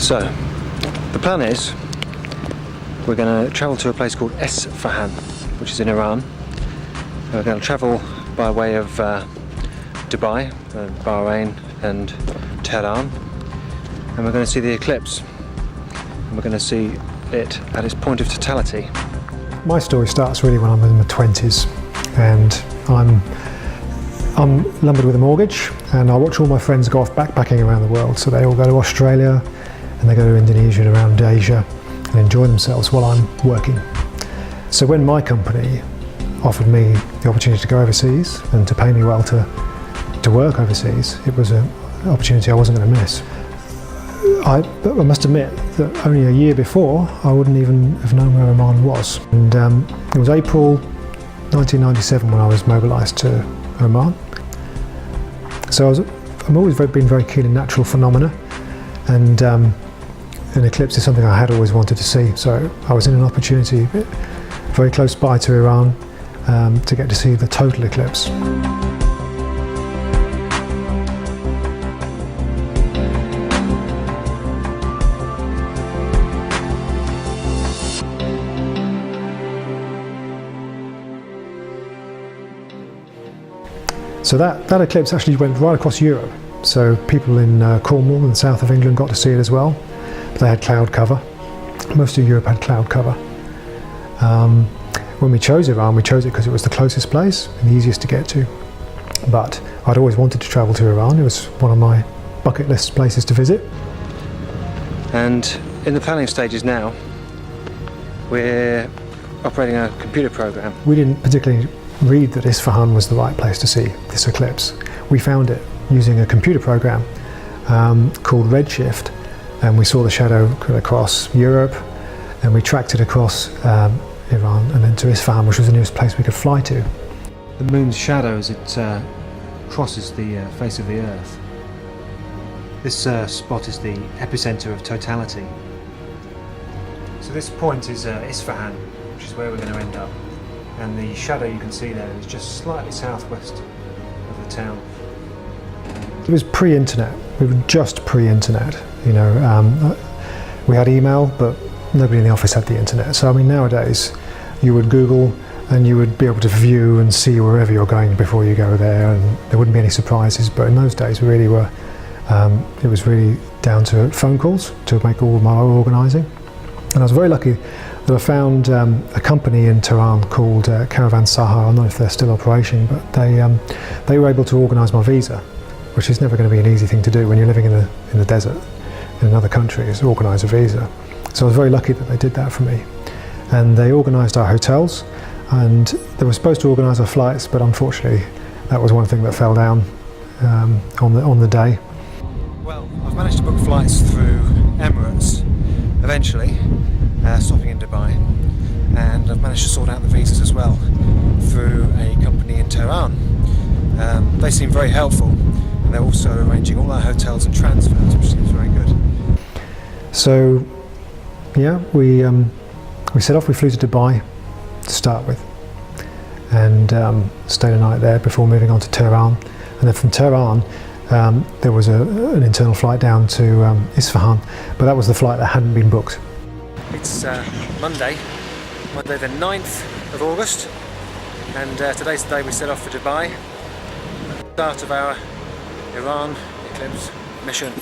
So, the plan is we're going to travel to a place called Isfahan, which is in Iran. We're going to travel by way of Dubai, Bahrain and Tehran, and we're going to see the eclipse. And we're going to see it at its point of totality. My story starts really when I'm in my 20s, and I'm lumbered with a mortgage, and I watch all my friends go off backpacking around the world. So they all go to Australia and they go to Indonesia and around Asia and enjoy themselves while I'm working. So when my company offered me the opportunity to go overseas and to pay me well to work overseas, it was an opportunity I wasn't going to miss. I must admit that only a year before I wouldn't even have known where Oman was. And it was April 1997 when I was mobilised to Oman. So I've always been very keen in natural phenomena, and an eclipse is something I had always wanted to see. So I was in an opportunity very close by to Iran to get to see the total eclipse. So that eclipse actually went right across Europe. So people in Cornwall in the south of England got to see it as well. But they had cloud cover. Most of Europe had cloud cover. When we chose Iran, we chose it because it was the closest place and the easiest to get to. But I'd always wanted to travel to Iran. It was one of my bucket list places to visit. And in the planning stages now, we're operating a computer program. We didn't particularly read that Isfahan was the right place to see this eclipse. We found it using a computer program called Redshift, and we saw the shadow across Europe, and we tracked it across Iran and then to Isfahan, which was the nearest place we could fly to. The moon's shadow as it crosses the face of the Earth. This spot is the epicenter of totality. So this point is Isfahan, which is where we're going to end up. And the shadow you can see there is just slightly southwest of the town. It was pre-internet. We were just pre-internet. You know, we had email, but nobody in the office had the internet. So I mean, nowadays you would Google and you would be able to view and see wherever you're going before you go there, and there wouldn't be any surprises. But in those days, we really were. It was really down to phone calls to make all my organising. And I was very lucky that I found a company in Tehran called Caravan Sahar. I don't know if they're still operating, but they were able to organise my visa, which is never going to be an easy thing to do when you're living in the desert in another country, is organise a visa. So I was very lucky that they did that for me. And they organised our hotels, and they were supposed to organise our flights, but unfortunately that was one thing that fell down on the day. Well, I've managed to book flights through Emirates eventually, stopping in Dubai, and I've managed to sort out the visas as well through a company in Tehran. They seem very helpful, and they're also arranging all our hotels and transfers, which seems very good. So yeah, we set off. We flew to Dubai to start with, and stayed a night there before moving on to Tehran. And then from Tehran there was an internal flight down to Isfahan, but that was the flight that hadn't been booked. It's Monday the 9th of August, and today's the day we set off for Dubai, start of our Iran eclipse mission.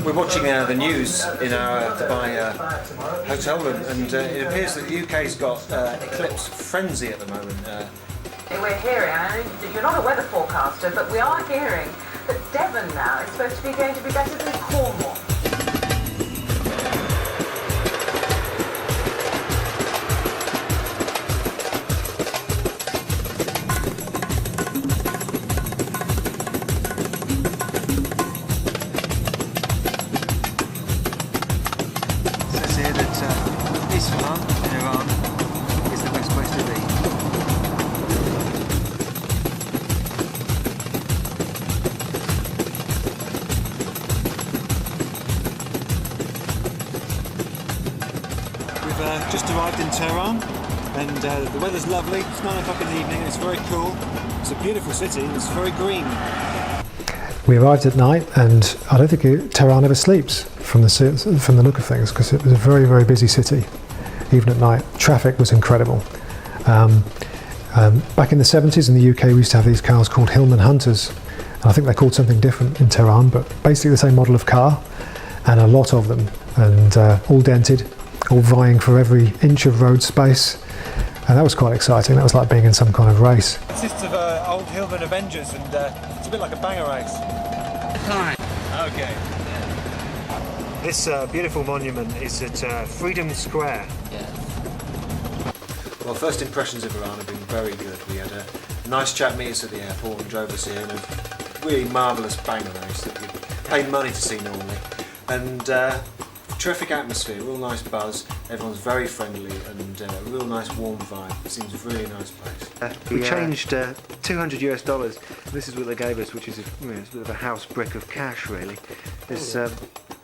We're watching the news in our Dubai hotel room, and it appears that the UK's got eclipse frenzy at the moment. We're hearing, I know you're not a weather forecaster, but we are hearing that Devon now is supposed to be going to be better than Cornwall. just arrived in Tehran, and the weather's lovely. It's 9 o'clock in the evening and it's very cool. It's a beautiful city and it's very green. We arrived at night, and I don't think Tehran ever sleeps from the look of things, because it was a very, very busy city, even at night. Traffic was incredible. Back in the 70s in the UK, we used to have these cars called Hillman Hunters, and I think they're called something different in Tehran, but basically the same model of car, and a lot of them, and all dented, all vying for every inch of road space, and that was quite exciting. That was like being in some kind of race. It consists of old Hillman Avengers, and it's a bit like a banger race. Hi. Okay. This beautiful monument is at Freedom Square. Yeah. Well, first impressions of Iran have been very good. We had a nice chap meet us at the airport and drove us here in a really marvellous banger race that we paid money to see normally. And terrific atmosphere, real nice buzz, everyone's very friendly, and a real nice warm vibe. It seems a really nice place. We changed $200 US. This is what they gave us, which is it's a bit of a house brick of cash, really. There's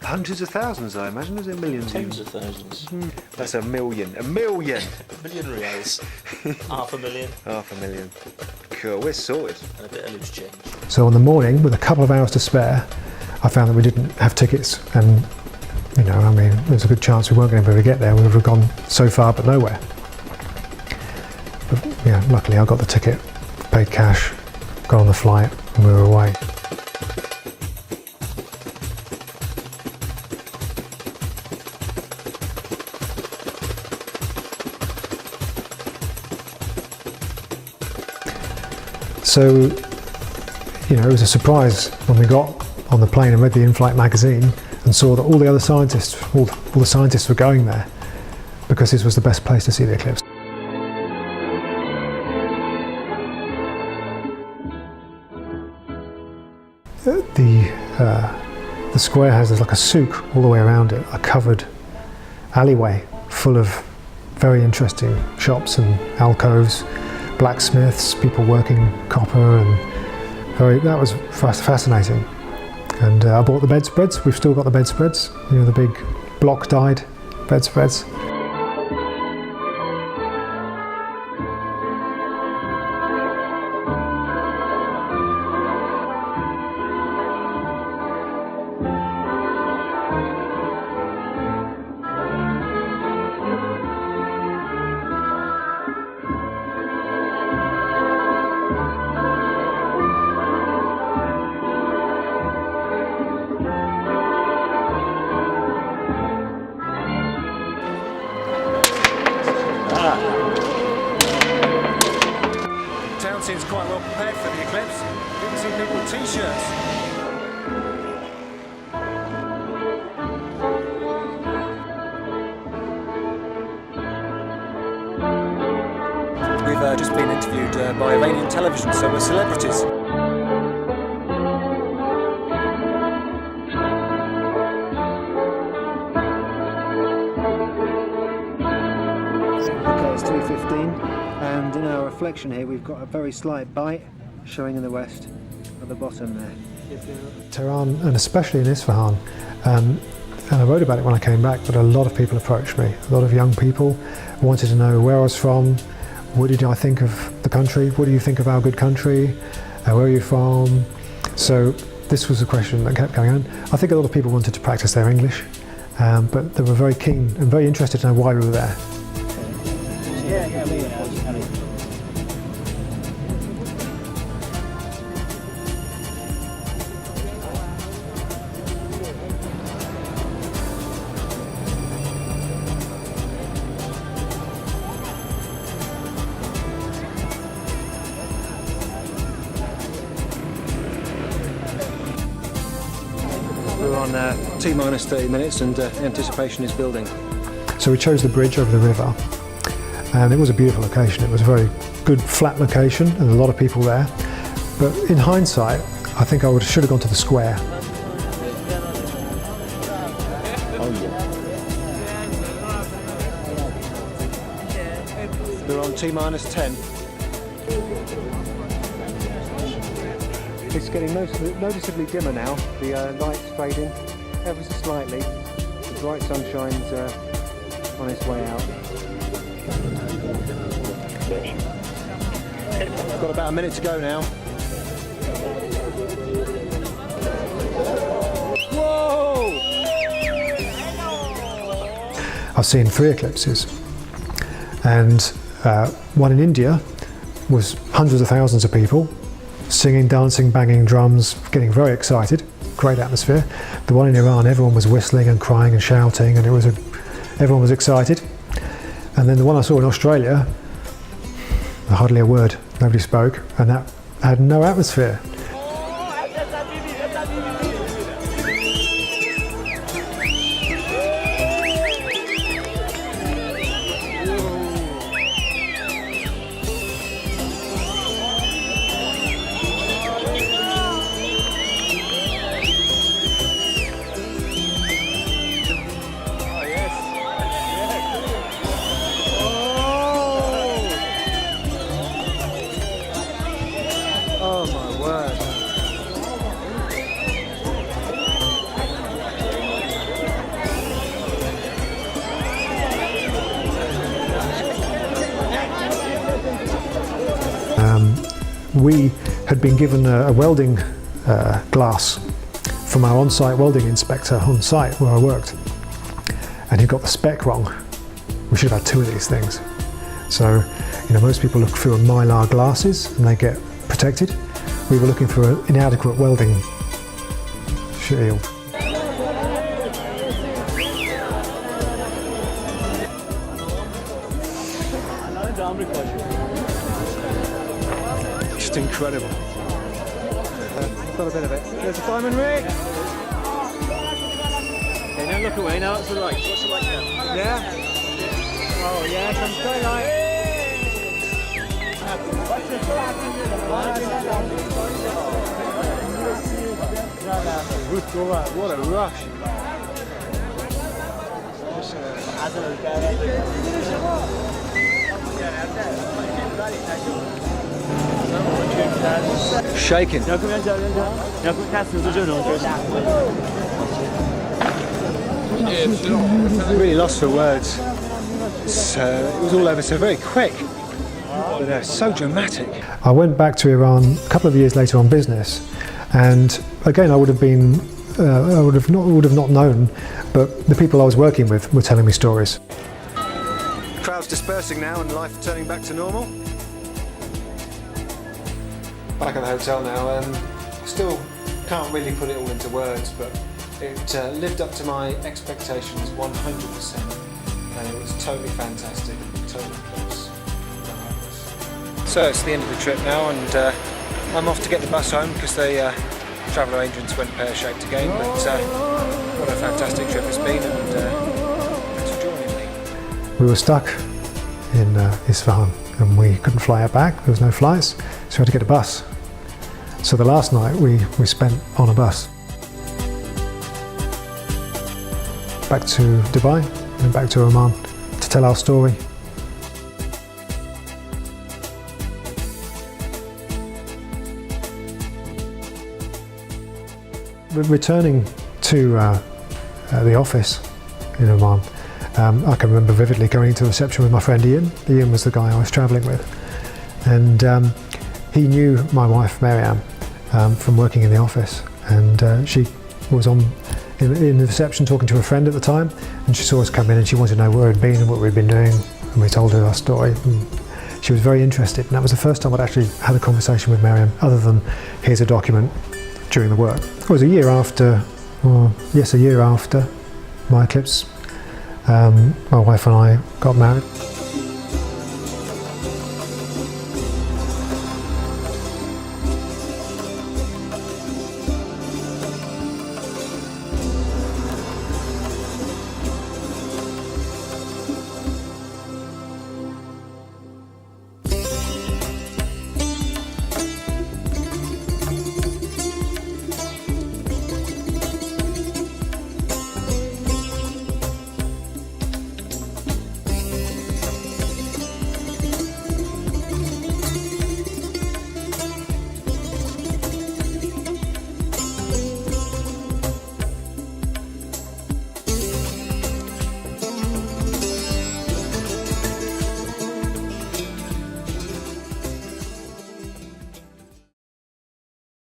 hundreds of thousands, I imagine. Is it millions? Tens of thousands. That's a million. A million! A million reals. Half a million. Half a million. Cool, we're sorted. And a bit of loose change. So on the morning, with a couple of hours to spare, I found that we didn't have tickets, and you know, I mean, there's a good chance we weren't going to be able to get there. We would have gone so far but nowhere. But yeah, luckily I got the ticket, paid cash, got on the flight, and we were away. So, you know, it was a surprise when we got on the plane and read the in-flight magazine and saw that all the other scientists, all the scientists were going there because this was the best place to see the eclipse. The square has like a souk all the way around it, a covered alleyway full of very interesting shops and alcoves, blacksmiths, people working copper, and that was fascinating. And I bought the bedspreads. We've still got the bedspreads, you know, the big block-dyed bedspreads. Town seems quite well prepared for the eclipse. You can see people with t-shirts. We've just been interviewed by Iranian television, so we're celebrities. Okay, it's 2:15, and in our reflection here we've got a very slight bite showing in the west at the bottom there. Tehran, and especially in Isfahan, and I wrote about it when I came back, but a lot of people approached me. A lot of young people wanted to know where I was from, what did I think of the country, what do you think of our good country, where are you from? So this was a question that kept going on. I think a lot of people wanted to practice their English, but they were very keen and very interested to know why we were there. We're on T-minus 30 minutes and anticipation is building. So we chose the bridge over the river, and it was a beautiful location. It was a very good flat location and a lot of people there. But in hindsight, I think I should have gone to the square. We're on T-minus 10. It's getting noticeably dimmer now. The light's fading ever so slightly. The bright sunshine's on its way out. We've got about a minute to go now. Whoa! I've seen 3 eclipses, and one in India was hundreds of thousands of people singing, dancing, banging drums, getting very excited, great atmosphere. The one in Iran, everyone was whistling and crying and shouting, and everyone was excited. And then the one I saw in Australia, hardly a word, nobody spoke, and that had no atmosphere. Oh my word. We had been given a welding glass from our on-site welding inspector on site where I worked, and he got the spec wrong. We should have had 2 of these things. So, most people look through a mylar glasses and they get protected. We were looking for an inadequate welding shield. Just incredible. I've got a bit of it. There's a diamond rig! Okay, now look away, now that's the light. What's the light now? Yeah? Oh yeah, come straight light. What a rush! Shaking. Really lost for words. It was all over so very quick, but so dramatic. I went back to Iran a couple of years later on business, and again I would have not known, but the people I was working with were telling me stories. Crowds dispersing now and life turning back to normal. Back at the hotel now, and still can't really put it all into words, but it lived up to my expectations 100%, and it was totally fantastic, totally close. So it's the end of the trip now, and I'm off to get the bus home because the travel arrangements went pear-shaped again, but what a fantastic trip it's been, and thanks for joining me. We were stuck in Isfahan, and we couldn't fly out back. There was no flights, so we had to get a bus. So the last night we spent on a bus. Back to Dubai and back to Oman to tell our story. Returning to the office in Oman, I can remember vividly going into reception with my friend Ian. Ian was the guy I was travelling with, and he knew my wife Maryam from working in the office, and she was in the reception talking to a friend at the time, and she saw us come in and she wanted to know where we'd been and what we'd been doing, and we told her our story, and she was very interested, and that was the first time I'd actually had a conversation with Maryam other than here's a document during the work. It was a year after my eclipse. My wife and I got married.